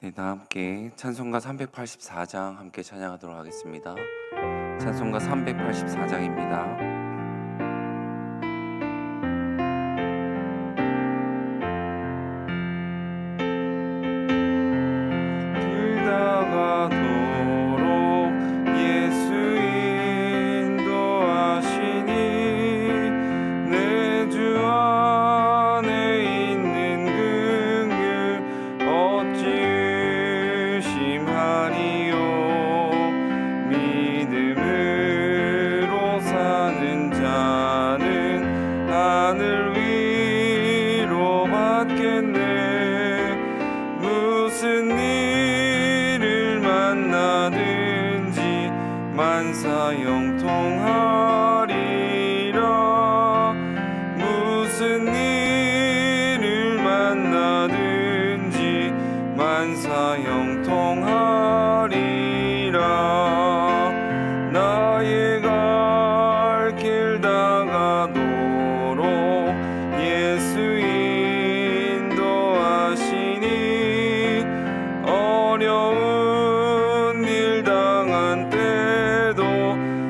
네, 다 함께 찬송가 384장 함께 찬양하도록 하겠습니다. 찬송가 384장입니다. 길다가도록 예수 인도하시니 내 주 안에 있는 긍휼 어찌 의심하리요. 믿음으로 사는 자는 하늘 위로 받겠네. 무슨 일을 만나든지 만사형통하리라. 무슨 일을 만나든지 만사형통하리라. 나의 갈 길 다가도록 예수 인도하시니 어려운 일 당한 때도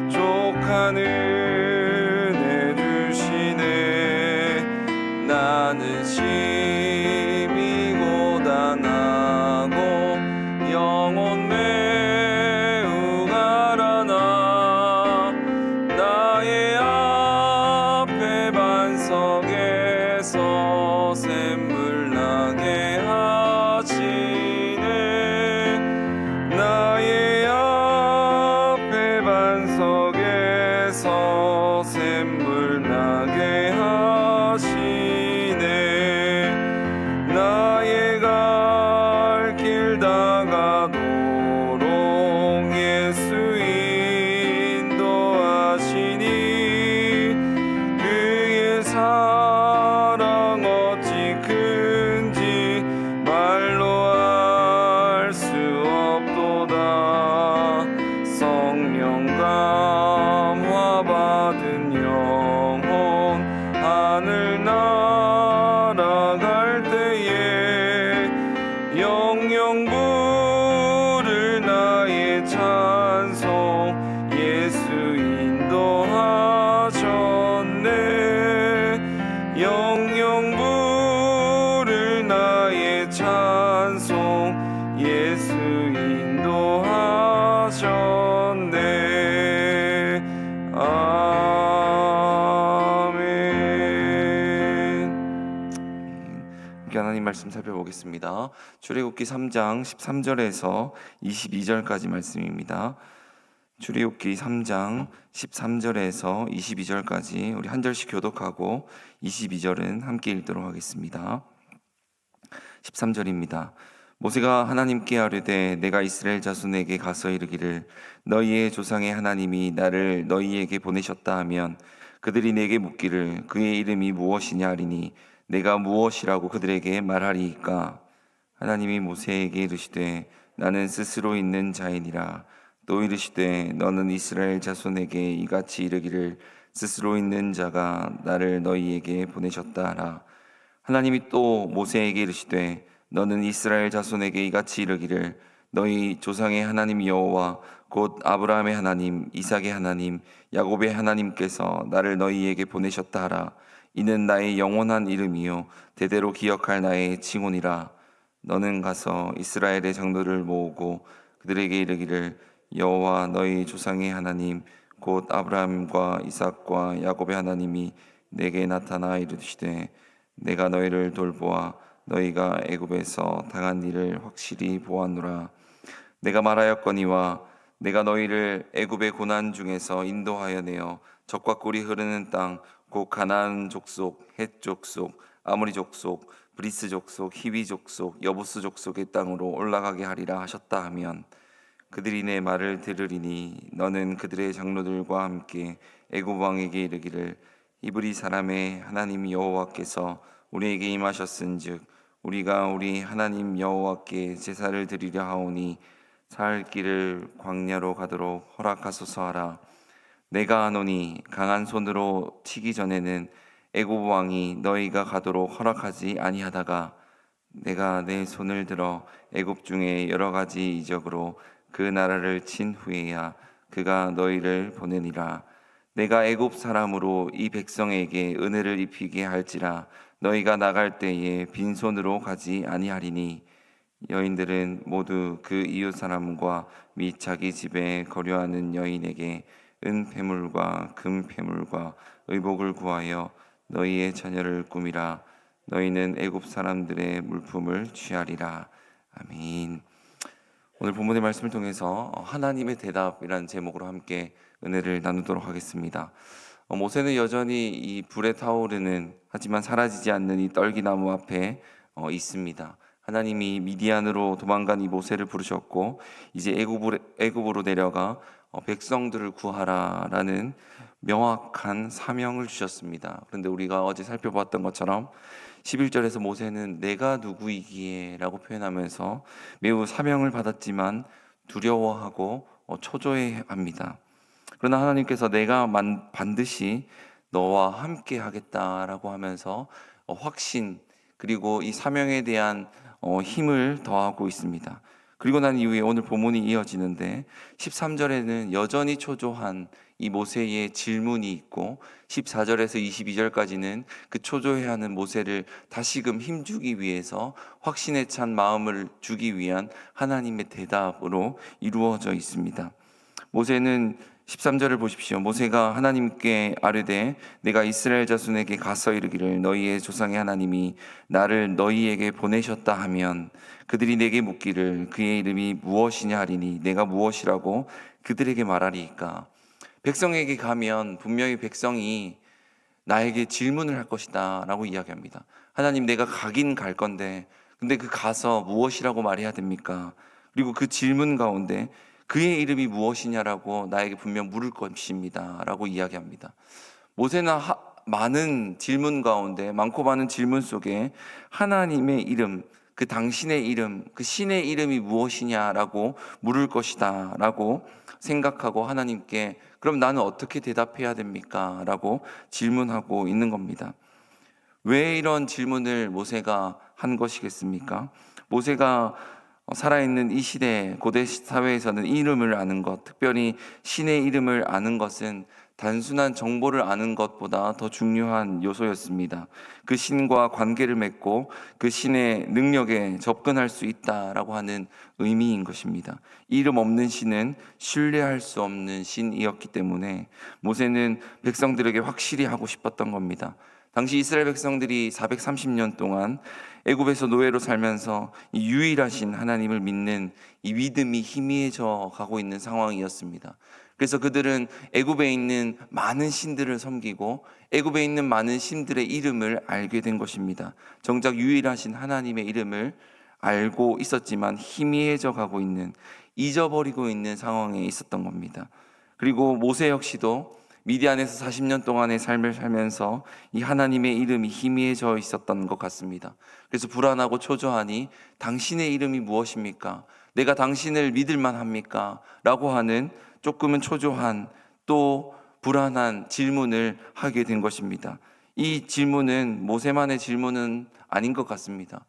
족한 은혜 주시네. 나는 심히 고단하고 영혼 매우 가라나. 나의 앞에 반석에서 샘물 나게 하시네. 나의 앞에 반석에서 샘물 나게 하시네. 나의 갈 길 다가도록 예수 인도하시니 그의 사랑 어찌 큰지 말로 알 수 없도다. 성령 감화 받은 영혼 하늘 날아갈 때에 영영 부를 나의 찬송 예수 인도하셨네. 영영 부를 나의 찬송 예수 인도하셨네. 아멘. 하나님 말씀 살펴보겠습니다. 출애굽기 3장 13절에서 22절까지 말씀입니다. 출애굽기 3장 13절에서 22절까지 우리 한 절씩 교독하고 22절은 함께 읽도록 하겠습니다. 13절입니다. 모세가 하나님께 아뢰되 내가 이스라엘 자손에게 가서 이르기를 너희의 조상의 하나님이 나를 너희에게 보내셨다 하면 그들이 내게 묻기를 그의 이름이 무엇이냐 하리니 내가 무엇이라고 그들에게 말하리이까. 하나님이 모세에게 이르시되 나는 스스로 있는 자이니라. 또 이르시되 너는 이스라엘 자손에게 이같이 이르기를 스스로 있는 자가 나를 너희에게 보내셨다 하라. 하나님이 또 모세에게 이르시되 너는 이스라엘 자손에게 이같이 이르기를 너희 조상의 하나님 여호와 곧 아브라함의 하나님, 이삭의 하나님, 야곱의 하나님께서 나를 너희에게 보내셨다 하라. 이는 나의 영원한 이름이요 대대로 기억할 나의 칭혼이라. 너는 가서 이스라엘의 장로를 모으고 그들에게 이르기를 여호와 너희 조상의 하나님 곧 아브라함과 이삭과 야곱의 하나님이 내게 나타나 이르시되 내가 너희를 돌보아 너희가 애굽에서 당한 일을 확실히 보았노라. 내가 말하였거니와 내가 너희를 애굽의 고난 중에서 인도하여 내어 젖과 꿀이 흐르는 땅 곧 가나안 족속, 헷 족속, 아모리 족속, 브리스 족속, 히위 족속, 여부스 족속의 땅으로 올라가게 하리라 하셨다 하면 그들이 내 말을 들으리니 너는 그들의 장로들과 함께 애굽 왕에게 이르기를 이브리 사람의 하나님 여호와께서 우리에게 임하셨은즉 우리가 우리 하나님 여호와께 제사를 드리려 하오니 살 길을 광야로 가도록 허락하소서 하라. 내가 아노니 강한 손으로 치기 전에는 애굽 왕이 너희가 가도록 허락하지 아니하다가 내가 내 손을 들어 애굽 중에 여러 가지 이적으로 그 나라를 친 후에야 그가 너희를 보내니라. 내가 애굽 사람으로 이 백성에게 은혜를 입히게 할지라 너희가 나갈 때에 빈손으로 가지 아니하리니 여인들은 모두 그 이웃 사람과 및 자기 집에 거류하는 여인에게 은폐물과 금폐물과 의복을 구하여 너희의 자녀를 꾸미라. 너희는 애굽 사람들의 물품을 취하리라. 아멘. 오늘 본문의 말씀을 통해서 하나님의 대답이라는 제목으로 함께 은혜를 나누도록 하겠습니다. 모세는 여전히 이 불에 타오르는 하지만 사라지지 않는 이 떨기나무 앞에 있습니다. 하나님이 미디안으로 도망간 이 모세를 부르셨고 이제 애굽으로 내려가 백성들을 구하라라는 명확한 사명을 주셨습니다. 그런데 우리가 어제 살펴봤던 것처럼 11절에서 모세는 내가 누구이기에 라고 표현하면서 매우 사명을 받았지만 두려워하고 초조해합니다. 그러나 하나님께서 내가 반드시 너와 함께 하겠다라고 하면서 확신 그리고 이 사명에 대한 힘을 더하고 있습니다. 그리고 난 이후에 오늘 본문이 이어지는데 13절에는 여전히 초조한 이 모세의 질문이 있고 14절에서 22절까지는 그 초조해하는 모세를 다시금 힘주기 위해서 확신에 찬 마음을 주기 위한 하나님의 대답으로 이루어져 있습니다. 모세는 13절을 보십시오. 모세가 하나님께 아뢰되 내가 이스라엘 자손에게 가서 이르기를 너희의 조상의 하나님이 나를 너희에게 보내셨다 하면 그들이 내게 묻기를 그의 이름이 무엇이냐 하리니 내가 무엇이라고 그들에게 말하리이까. 백성에게 가면 분명히 백성이 나에게 질문을 할 것이다 라고 이야기합니다. 하나님, 내가 가긴 갈 건데 근데 그 가서 무엇이라고 말해야 됩니까? 그리고 그 질문 가운데 그의 이름이 무엇이냐라고 나에게 분명 물을 것입니다 라고 이야기합니다. 모세는 많은 질문 가운데 많고 많은 질문 속에 하나님의 이름, 그 당신의 이름, 그 신의 이름이 무엇이냐라고 물을 것이다 라고 생각하고 하나님께 그럼 나는 어떻게 대답해야 됩니까? 라고 질문하고 있는 겁니다. 왜 이런 질문을 모세가 한 것이겠습니까? 모세가 살아있는 이 시대 고대 사회에서는 이 이름을 아는 것, 특별히 신의 이름을 아는 것은 단순한 정보를 아는 것보다 더 중요한 요소였습니다. 그 신과 관계를 맺고 그 신의 능력에 접근할 수 있다라고 하는 의미인 것입니다. 이름 없는 신은 신뢰할 수 없는 신이었기 때문에 모세는 백성들에게 확실히 하고 싶었던 겁니다. 당시 이스라엘 백성들이 430년 동안 애굽에서 노예로 살면서 이 유일하신 하나님을 믿는 이 믿음이 희미해져 가고 있는 상황이었습니다. 그래서 그들은 애굽에 있는 많은 신들을 섬기고 애굽에 있는 많은 신들의 이름을 알게 된 것입니다. 정작 유일하신 하나님의 이름을 알고 있었지만 희미해져 가고 있는, 잊어버리고 있는 상황에 있었던 겁니다. 그리고 모세 역시도 미디안에서 40년 동안의 삶을 살면서 이 하나님의 이름이 희미해져 있었던 것 같습니다. 그래서 불안하고 초조하니 당신의 이름이 무엇입니까? 내가 당신을 믿을만 합니까? 라고 하는 조금은 초조한 또 불안한 질문을 하게 된 것입니다. 이 질문은 모세만의 질문은 아닌 것 같습니다.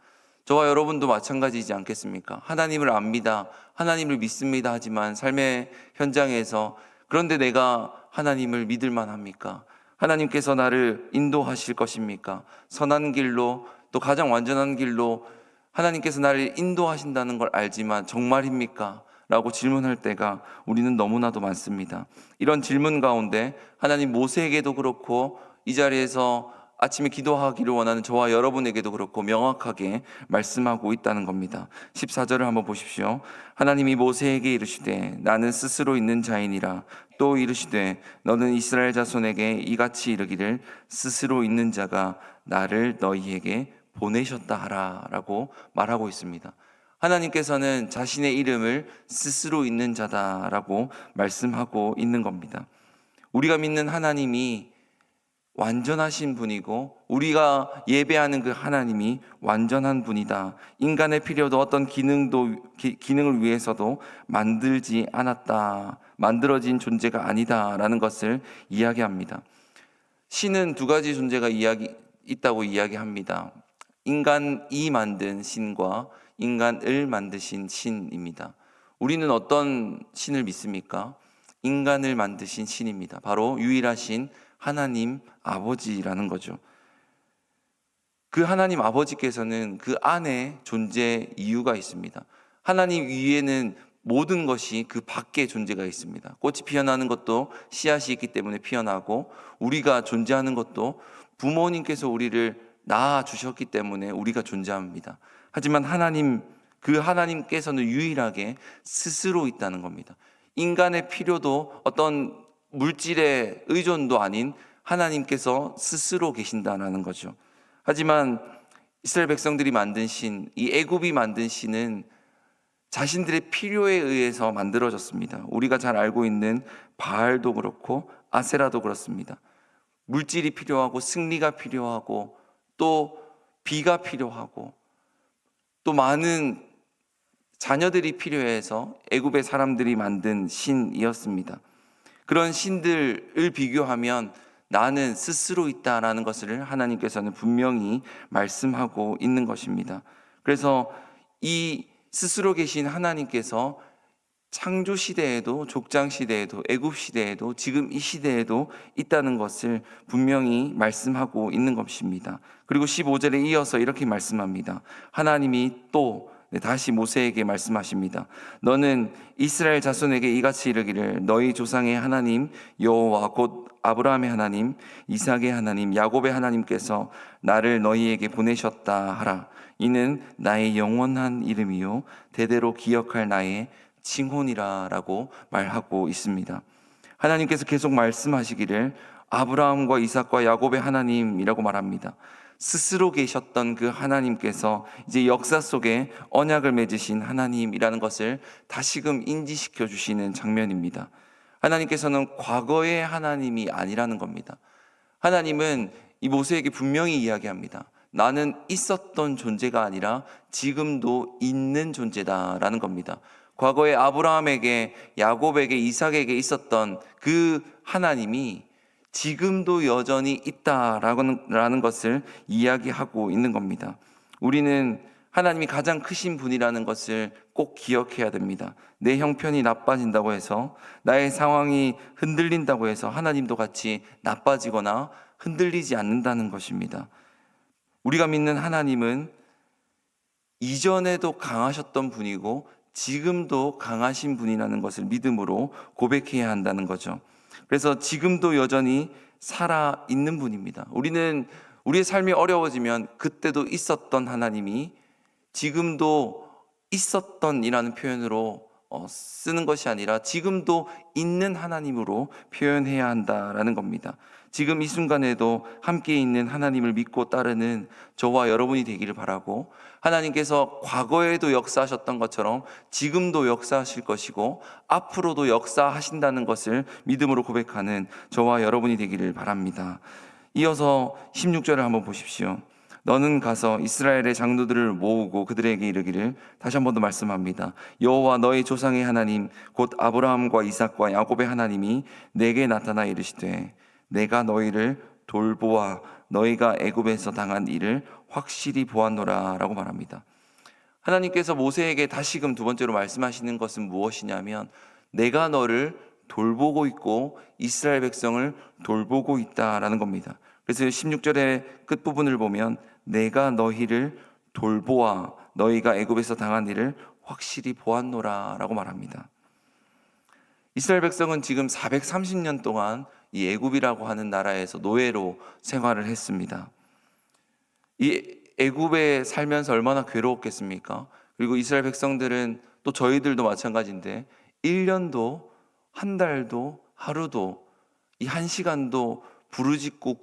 저와 여러분도 마찬가지이지 않겠습니까? 하나님을 압니다. 하나님을 믿습니다. 하지만 삶의 현장에서 그런데 내가 하나님을 믿을 만합니까? 하나님께서 나를 인도하실 것입니까? 선한 길로 또 가장 완전한 길로 하나님께서 나를 인도하신다는 걸 알지만 정말입니까? 라고 질문할 때가 우리는 너무나도 많습니다. 이런 질문 가운데 하나님 모세에게도 그렇고 이 자리에서 아침에 기도하기를 원하는 저와 여러분에게도 그렇고 명확하게 말씀하고 있다는 겁니다. 14절을 한번 보십시오. 하나님이 모세에게 이르시되 나는 스스로 있는 자이니라. 또 이르시되 너는 이스라엘 자손에게 이같이 이르기를 스스로 있는 자가 나를 너희에게 보내셨다 하라 라고 말하고 있습니다. 하나님께서는 자신의 이름을 스스로 있는 자다라고 말씀하고 있는 겁니다. 우리가 믿는 하나님이 완전하신 분이고 우리가 예배하는 그 하나님이 완전한 분이다. 인간의 필요도 어떤 기능을 위해서도 만들지 않았다. 만들어진 존재가 아니다라는 것을 이야기합니다. 신은 두 가지 존재가 있다고 이야기합니다. 인간이 만든 신과 인간을 만드신 신입니다. 우리는 어떤 신을 믿습니까? 인간을 만드신 신입니다. 바로 유일하신 하나님 아버지라는 거죠. 그 하나님 아버지께서는 그 안에 존재 이유가 있습니다. 하나님 위에는 모든 것이 그 밖에 존재가 있습니다. 꽃이 피어나는 것도 씨앗이 있기 때문에 피어나고, 우리가 존재하는 것도 부모님께서 우리를 낳아 주셨기 때문에 우리가 존재합니다. 하지만 그 하나님께서는 유일하게 스스로 있다는 겁니다. 인간의 필요도 어떤 물질의 의존도 아닌 하나님께서 스스로 계신다는 거죠. 하지만 이스라엘 백성들이 만든 신, 이 애굽이 만든 신은 자신들의 필요에 의해서 만들어졌습니다. 우리가 잘 알고 있는 바알도 그렇고 아세라도 그렇습니다. 물질이 필요하고 승리가 필요하고 또 비가 필요하고 또 많은 자녀들이 필요해서 애굽의 사람들이 만든 신이었습니다. 그런 신들을 비교하면 나는 스스로 있다라는 것을 하나님께서는 분명히 말씀하고 있는 것입니다. 그래서 이 스스로 계신 하나님께서 창조 시대에도, 족장 시대에도, 애굽 시대에도, 지금 이 시대에도 있다는 것을 분명히 말씀하고 있는 것입니다. 그리고 15절에 이어서 이렇게 말씀합니다. 하나님이 또 다시 모세에게 말씀하십니다. 너는 이스라엘 자손에게 이같이 이르기를 너희 조상의 하나님 여호와 곧 아브라함의 하나님, 이삭의 하나님, 야곱의 하나님께서 나를 너희에게 보내셨다 하라. 이는 나의 영원한 이름이요 대대로 기억할 나의 칭혼이라라고 말하고 있습니다. 하나님께서 계속 말씀하시기를 아브라함과 이삭과 야곱의 하나님이라고 말합니다. 스스로 계셨던 그 하나님께서 이제 역사 속에 언약을 맺으신 하나님이라는 것을 다시금 인지시켜 주시는 장면입니다. 하나님께서는 과거의 하나님이 아니라는 겁니다. 하나님은 이 모세에게 분명히 이야기합니다. 나는 있었던 존재가 아니라 지금도 있는 존재다라는 겁니다. 과거에 아브라함에게, 야곱에게, 이삭에게 있었던 그 하나님이 지금도 여전히 있다라는 것을 이야기하고 있는 겁니다. 우리는 하나님이 가장 크신 분이라는 것을 꼭 기억해야 됩니다. 내 형편이 나빠진다고 해서, 나의 상황이 흔들린다고 해서 하나님도 같이 나빠지거나 흔들리지 않는다는 것입니다. 우리가 믿는 하나님은 이전에도 강하셨던 분이고 지금도 강하신 분이라는 것을 믿음으로 고백해야 한다는 거죠. 그래서 지금도 여전히 살아있는 분입니다. 우리는 우리의 삶이 어려워지면 그때도 있었던 하나님이 지금도 있었던이라는 표현으로 쓰는 것이 아니라 지금도 있는 하나님으로 표현해야 한다라는 겁니다. 지금 이 순간에도 함께 있는 하나님을 믿고 따르는 저와 여러분이 되기를 바라고, 하나님께서 과거에도 역사하셨던 것처럼 지금도 역사하실 것이고 앞으로도 역사하신다는 것을 믿음으로 고백하는 저와 여러분이 되기를 바랍니다. 이어서 16절을 한번 보십시오. 너는 가서 이스라엘의 장로들을 모으고 그들에게 이르기를, 다시 한 번 더 말씀합니다. 여호와 너희 조상의 하나님 곧 아브라함과 이삭과 야곱의 하나님이 내게 나타나 이르시되 내가 너희를 돌보아 너희가 애굽에서 당한 일을 확실히 보았노라 라고 말합니다. 하나님께서 모세에게 다시금 두 번째로 말씀하시는 것은 무엇이냐면, 내가 너를 돌보고 있고 이스라엘 백성을 돌보고 있다라는 겁니다. 그래서 16절의 끝부분을 보면 내가 너희를 돌보아 너희가 애굽에서 당한 일을 확실히 보았노라 라고 말합니다. 이스라엘 백성은 지금 430년 동안 이 애굽이라고 하는 나라에서 노예로 생활을 했습니다. 이 애굽에 살면서 얼마나 괴로웠겠습니까? 그리고 이스라엘 백성들은, 또 저희들도 마찬가지인데 1년도 한 달도 하루도 이 한 시간도 부르짖고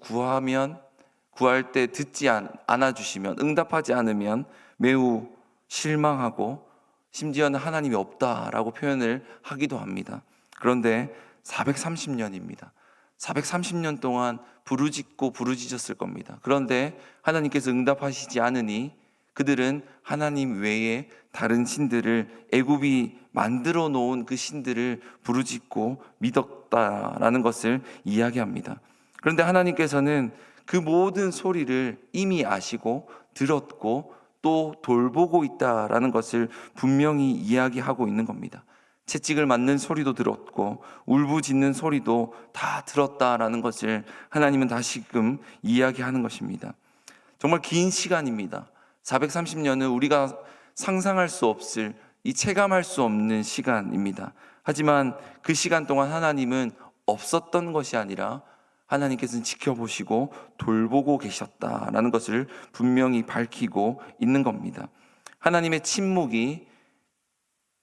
구할 때 듣지 않아주시면, 응답하지 않으면 매우 실망하고 심지어는 하나님이 없다라고 표현을 하기도 합니다. 그런데 430년입니다. 430년 동안 부르짖었을 겁니다. 그런데 하나님께서 응답하시지 않으니 그들은 하나님 외에 다른 신들을, 애굽이 만들어 놓은 그 신들을 부르짖고 믿었다라는 것을 이야기합니다. 그런데 하나님께서는 그 모든 소리를 이미 아시고 들었고 또 돌보고 있다라는 것을 분명히 이야기하고 있는 겁니다. 채찍을 맞는 소리도 들었고 울부짖는 소리도 다 들었다라는 것을 하나님은 다시금 이야기하는 것입니다. 정말 긴 시간입니다. 430년은 우리가 상상할 수 없을, 이 체감할 수 없는 시간입니다. 하지만 그 시간 동안 하나님은 없었던 것이 아니라 하나님께서는 지켜보시고 돌보고 계셨다라는 것을 분명히 밝히고 있는 겁니다. 하나님의 침묵이,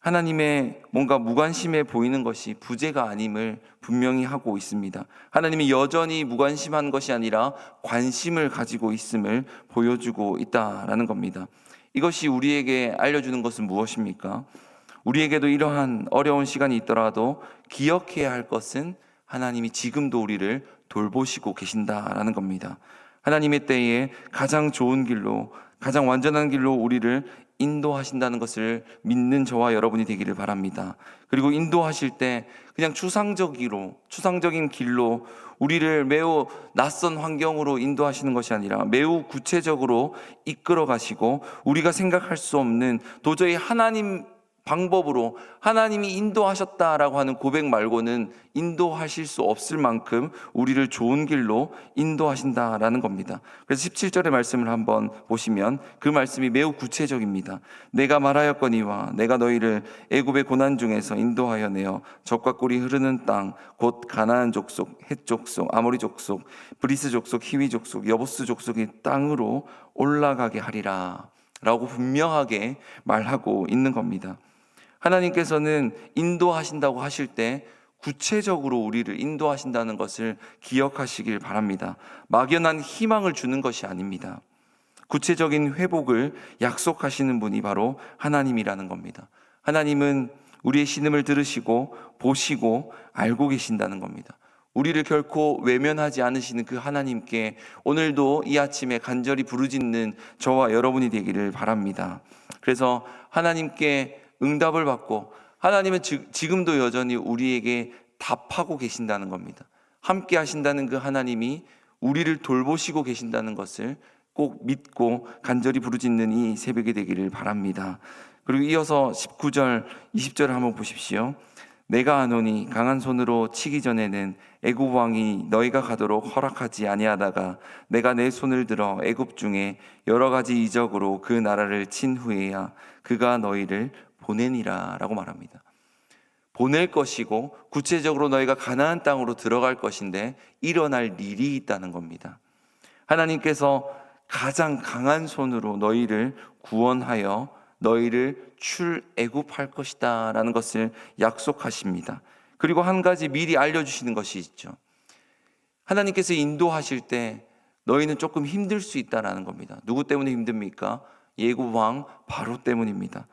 하나님의 뭔가 무관심해 보이는 것이 부재가 아님을 분명히 하고 있습니다. 하나님이 여전히 무관심한 것이 아니라 관심을 가지고 있음을 보여주고 있다라는 겁니다. 이것이 우리에게 알려주는 것은 무엇입니까? 우리에게도 이러한 어려운 시간이 있더라도 기억해야 할 것은 하나님이 지금도 우리를 돌보시고 계신다라는 겁니다. 하나님의 때에 가장 좋은 길로, 가장 완전한 길로 우리를 인도하신다는 것을 믿는 저와 여러분이 되기를 바랍니다. 그리고 인도하실 때 그냥 추상적인 길로 우리를 매우 낯선 환경으로 인도하시는 것이 아니라 매우 구체적으로 이끌어 가시고 우리가 생각할 수 없는 도저히 하나님 방법으로 하나님이 인도하셨다라고 하는 고백 말고는 인도하실 수 없을 만큼 우리를 좋은 길로 인도하신다라는 겁니다. 그래서 17절의 말씀을 한번 보시면 그 말씀이 매우 구체적입니다. 내가 말하였거니와 내가 너희를 애굽의 고난 중에서 인도하여 내어 젖과 꿀이 흐르는 땅 곧 가나안 족속, 헷 족속, 아모리 족속, 브리스 족속, 히위 족속, 여부스 족속의 땅으로 올라가게 하리라 라고 분명하게 말하고 있는 겁니다. 하나님께서는 인도하신다고 하실 때 구체적으로 우리를 인도하신다는 것을 기억하시길 바랍니다. 막연한 희망을 주는 것이 아닙니다. 구체적인 회복을 약속하시는 분이 바로 하나님이라는 겁니다. 하나님은 우리의 신음을 들으시고 보시고 알고 계신다는 겁니다. 우리를 결코 외면하지 않으시는 그 하나님께 오늘도 이 아침에 간절히 부르짖는 저와 여러분이 되기를 바랍니다. 그래서 하나님께 응답을 받고 하나님은 지금도 여전히 우리에게 답하고 계신다는 겁니다. 함께 하신다는 그 하나님이 우리를 돌보시고 계신다는 것을 꼭 믿고 간절히 부르짖는 이 새벽이 되기를 바랍니다. 그리고 이어서 19절, 20절을 한번 보십시오. 내가 아노니 강한 손으로 치기 전에는 애굽 왕이 너희가 가도록 허락하지 아니하다가 내가 내 손을 들어 애굽 중에 여러 가지 이적으로 그 나라를 친 후에야 그가 너희를 보내니라 라고 말합니다. 보낼 것이고 구체적으로 너희가 가나안 땅으로 들어갈 것인데 일어날 일이 있다는 겁니다. 하나님께서 가장 강한 손으로 너희를 구원하여 너희를 출애굽할 것이다 라는 것을 약속하십니다. 그리고 한 가지 미리 알려주시는 것이 있죠. 하나님께서 인도하실 때 너희는 조금 힘들 수 있다라는 겁니다. 누구 때문에 힘듭니까? 애굽 왕 바로 때문입니다.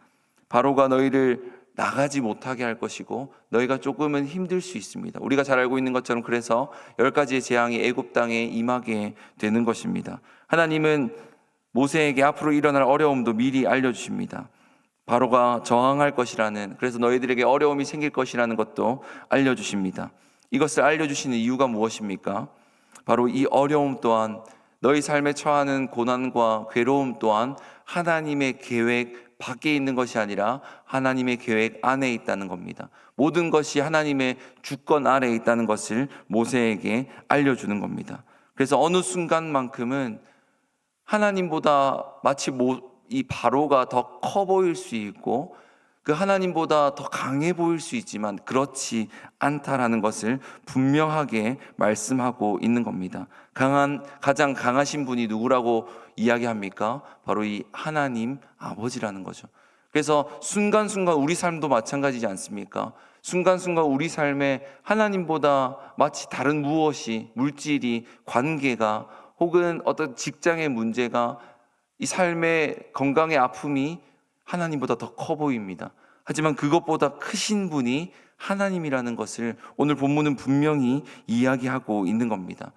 바로가 너희를 나가지 못하게 할 것이고 너희가 조금은 힘들 수 있습니다. 우리가 잘 알고 있는 것처럼 그래서 10가지의 재앙이 애굽 땅에 임하게 되는 것입니다. 하나님은 모세에게 앞으로 일어날 어려움도 미리 알려주십니다. 바로가 저항할 것이라는, 그래서 너희들에게 어려움이 생길 것이라는 것도 알려주십니다. 이것을 알려주시는 이유가 무엇입니까? 바로 이 어려움 또한, 너희 삶에 처하는 고난과 괴로움 또한 하나님의 계획 밖에 있는 것이 아니라 하나님의 계획 안에 있다는 겁니다. 모든 것이 하나님의 주권 아래에 있다는 것을 모세에게 알려주는 겁니다. 그래서 어느 순간만큼은 하나님보다 마치 이 바로가 더 커 보일 수 있고 그 하나님보다 더 강해 보일 수 있지만 그렇지 않다라는 것을 분명하게 말씀하고 있는 겁니다. 가장 강하신 분이 누구라고 이야기합니까? 바로 이 하나님 아버지라는 거죠. 그래서 순간순간 우리 삶도 마찬가지지 않습니까? 순간순간 우리 삶에 하나님보다 마치 다른 무엇이, 물질이, 관계가 혹은 어떤 직장의 문제가, 이 삶의 건강의 아픔이 하나님보다 더 커 보입니다. 하지만 그것보다 크신 분이 하나님이라는 것을 오늘 본문은 분명히 이야기하고 있는 겁니다.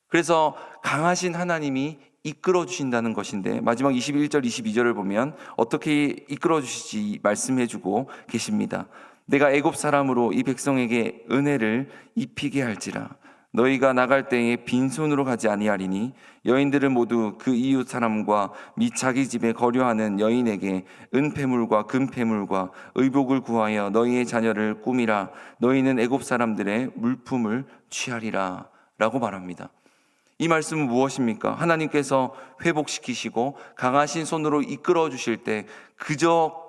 그래서 강하신 하나님이 이끌어 주신다는 것인데 마지막 21절 22절을 보면 어떻게 이끌어 주실지 말씀해 주고 계십니다. 내가 애굽 사람으로 이 백성에게 은혜를 입히게 할지라 너희가 나갈 때에 빈손으로 가지 아니하리니 여인들은 모두 그 이웃 사람과 및 자기 집에 거류하는 여인에게 은폐물과 금폐물과 의복을 구하여 너희의 자녀를 꾸미라. 너희는 애굽 사람들의 물품을 취하리라 라고 말합니다. 이 말씀은 무엇입니까? 하나님께서 회복시키시고 강하신 손으로 이끌어 주실 때 그저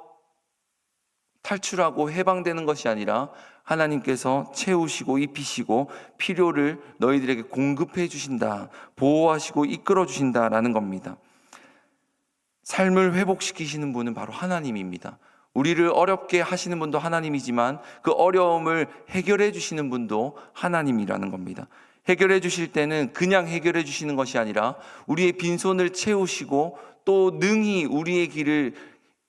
탈출하고 해방되는 것이 아니라 하나님께서 채우시고 입히시고 필요를 너희들에게 공급해 주신다, 보호하시고 이끌어 주신다라는 겁니다. 삶을 회복시키시는 분은 바로 하나님입니다. 우리를 어렵게 하시는 분도 하나님이지만 그 어려움을 해결해 주시는 분도 하나님이라는 겁니다. 해결해 주실 때는 그냥 해결해 주시는 것이 아니라 우리의 빈손을 채우시고 또 능히 우리의 길을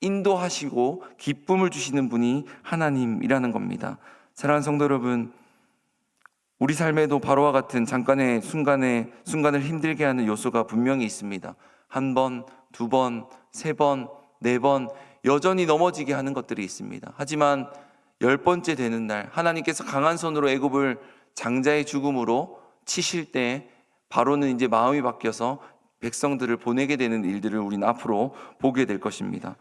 인도하시고 기쁨을 주시는 분이 하나님이라는 겁니다. 사랑하는 성도 여러분, 우리 삶에도 바로와 같은 잠깐의 순간을 힘들게 하는 요소가 분명히 있습니다. 한 번, 두 번, 세 번, 네 번 여전히 넘어지게 하는 것들이 있습니다. 하지만 10번째 되는 날 하나님께서 강한 손으로 애굽을 장자의 죽음으로 치실 때 바로는 이제 마음이 바뀌어서 백성들을 보내게 되는 일들을 우리는 앞으로 보게 될 것입니다.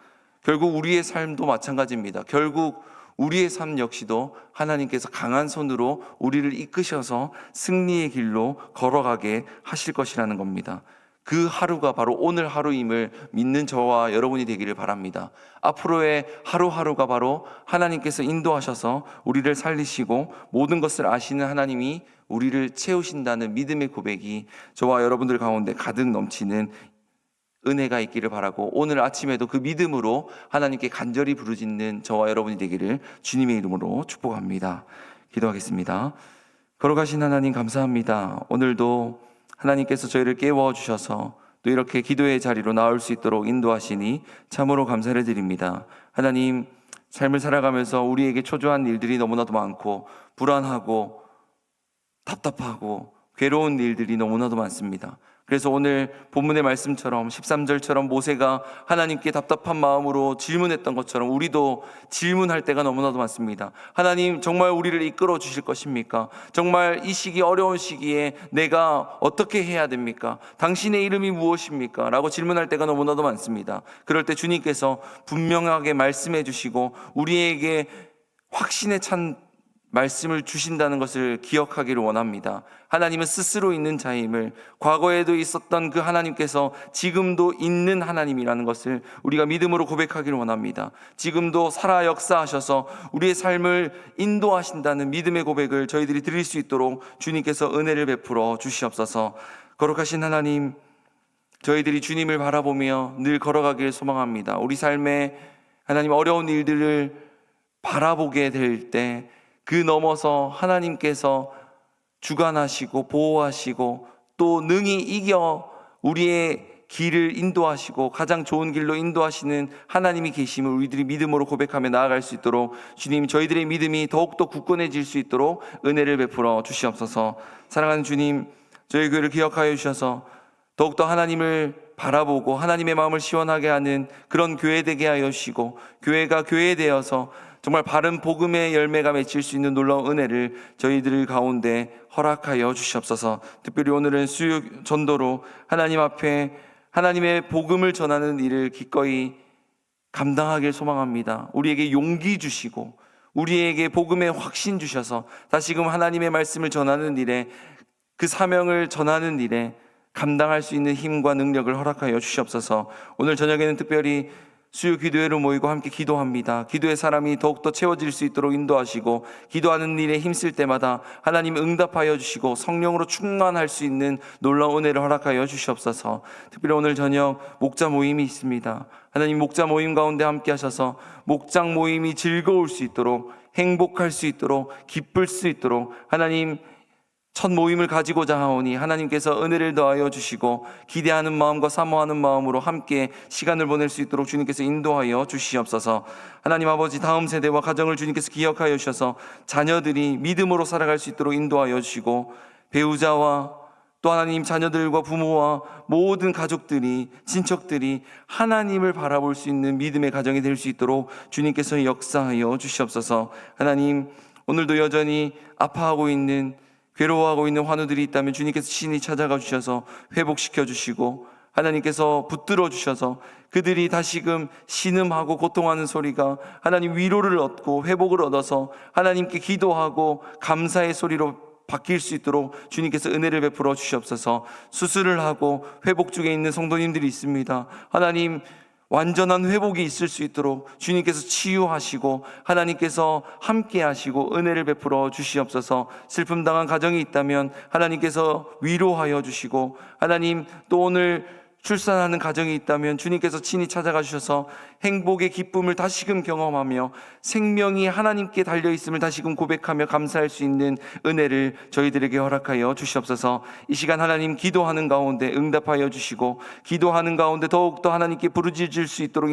결국 우리의 삶도 마찬가지입니다. 결국 우리의 삶 역시도 하나님께서 강한 손으로 우리를 이끄셔서 승리의 길로 걸어가게 하실 것이라는 겁니다. 그 하루가 바로 오늘 하루임을 믿는 저와 여러분이 되기를 바랍니다. 앞으로의 하루하루가 바로 하나님께서 인도하셔서 우리를 살리시고 모든 것을 아시는 하나님이 우리를 채우신다는 믿음의 고백이 저와 여러분들 가운데 가득 넘치는 은혜가 있기를 바라고, 오늘 아침에도 그 믿음으로 하나님께 간절히 부르짖는 저와 여러분이 되기를 주님의 이름으로 축복합니다. 기도하겠습니다. 걸어가신 하나님 감사합니다. 오늘도 하나님께서 저희를 깨워주셔서 또 이렇게 기도의 자리로 나올 수 있도록 인도하시니 참으로 감사를 드립니다. 하나님, 삶을 살아가면서 우리에게 초조한 일들이 너무나도 많고 불안하고 답답하고 괴로운 일들이 너무나도 많습니다. 그래서 오늘 본문의 말씀처럼 13절처럼 모세가 하나님께 답답한 마음으로 질문했던 것처럼 우리도 질문할 때가 너무나도 많습니다. 하나님, 정말 우리를 이끌어 주실 것입니까? 정말 이 시기, 어려운 시기에 내가 어떻게 해야 됩니까? 당신의 이름이 무엇입니까? 라고 질문할 때가 너무나도 많습니다. 그럴 때 주님께서 분명하게 말씀해 주시고 우리에게 확신에 찬 말씀을 주신다는 것을 기억하기를 원합니다. 하나님은 스스로 있는 자임을, 과거에도 있었던 그 하나님께서 지금도 있는 하나님이라는 것을 우리가 믿음으로 고백하기를 원합니다. 지금도 살아 역사하셔서 우리의 삶을 인도하신다는 믿음의 고백을 저희들이 드릴 수 있도록 주님께서 은혜를 베풀어 주시옵소서. 거룩하신 하나님, 저희들이 주님을 바라보며 늘 걸어가길 소망합니다. 우리 삶에 하나님 어려운 일들을 바라보게 될 때 그 넘어서 하나님께서 주관하시고 보호하시고 또 능히 이겨 우리의 길을 인도하시고 가장 좋은 길로 인도하시는 하나님이 계심을 우리들이 믿음으로 고백하며 나아갈 수 있도록 주님, 저희들의 믿음이 더욱더 굳건해질 수 있도록 은혜를 베풀어 주시옵소서. 사랑하는 주님, 저희 교회를 기억하여 주셔서 더욱더 하나님을 바라보고 하나님의 마음을 시원하게 하는 그런 교회 되게 하여 주시고, 교회가 교회 되어서 정말 바른 복음의 열매가 맺힐 수 있는 놀라운 은혜를 저희들 가운데 허락하여 주시옵소서. 특별히 오늘은 수요 전도로 하나님 앞에 하나님의 복음을 전하는 일을 기꺼이 감당하길 소망합니다. 우리에게 용기 주시고 우리에게 복음의 확신 주셔서 다시금 하나님의 말씀을 전하는 일에, 그 사명을 전하는 일에 감당할 수 있는 힘과 능력을 허락하여 주시옵소서. 오늘 저녁에는 특별히 수요 기도회로 모이고 함께 기도합니다. 기도의 사람이 더욱더 채워질 수 있도록 인도하시고, 기도하는 일에 힘쓸 때마다 하나님 응답하여 주시고 성령으로 충만할 수 있는 놀라운 은혜를 허락하여 주시옵소서. 특별히 오늘 저녁 목자 모임이 있습니다. 하나님, 목자 모임 가운데 함께 하셔서 목장 모임이 즐거울 수 있도록, 행복할 수 있도록, 기쁠 수 있도록 하나님 첫 모임을 가지고자 하오니 하나님께서 은혜를 더하여 주시고 기대하는 마음과 사모하는 마음으로 함께 시간을 보낼 수 있도록 주님께서 인도하여 주시옵소서. 하나님 아버지, 다음 세대와 가정을 주님께서 기억하여 주셔서 자녀들이 믿음으로 살아갈 수 있도록 인도하여 주시고, 배우자와 또 하나님 자녀들과 부모와 모든 가족들이, 친척들이 하나님을 바라볼 수 있는 믿음의 가정이 될 수 있도록 주님께서 역사하여 주시옵소서. 하나님, 오늘도 여전히 아파하고 있는 괴로워하고 있는 환우들이 있다면 주님께서 친히 찾아가 주셔서 회복시켜 주시고, 하나님께서 붙들어 주셔서 그들이 다시금 신음하고 고통하는 소리가 하나님 위로를 얻고 회복을 얻어서 하나님께 기도하고 감사의 소리로 바뀔 수 있도록 주님께서 은혜를 베풀어 주시옵소서. 수술을 하고 회복 중에 있는 성도님들이 있습니다. 하나님, 완전한 회복이 있을 수 있도록 주님께서 치유하시고 하나님께서 함께 하시고 은혜를 베풀어 주시옵소서. 슬픔 당한 가정이 있다면 하나님께서 위로하여 주시고, 하나님 또 오늘 출산하는 가정이 있다면 주님께서 친히 찾아가 주셔서 행복의 기쁨을 다시금 경험하며 생명이 하나님께 달려있음을 다시금 고백하며 감사할 수 있는 은혜를 저희들에게 허락하여 주시옵소서. 이 시간 하나님, 기도하는 가운데 응답하여 주시고 기도하는 가운데 더욱더 하나님께 부르짖을 수 있도록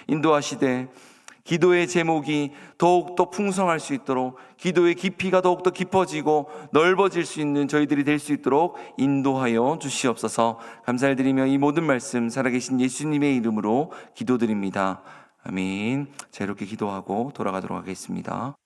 인도하시되, 기도의 제목이 더욱더 풍성할 수 있도록, 기도의 깊이가 더욱더 깊어지고 넓어질 수 있는 저희들이 될 수 있도록 인도하여 주시옵소서. 감사를 드리며 이 모든 말씀 살아계신 예수님의 이름으로 기도드립니다. 아멘. 자유롭게 기도하고 돌아가도록 하겠습니다.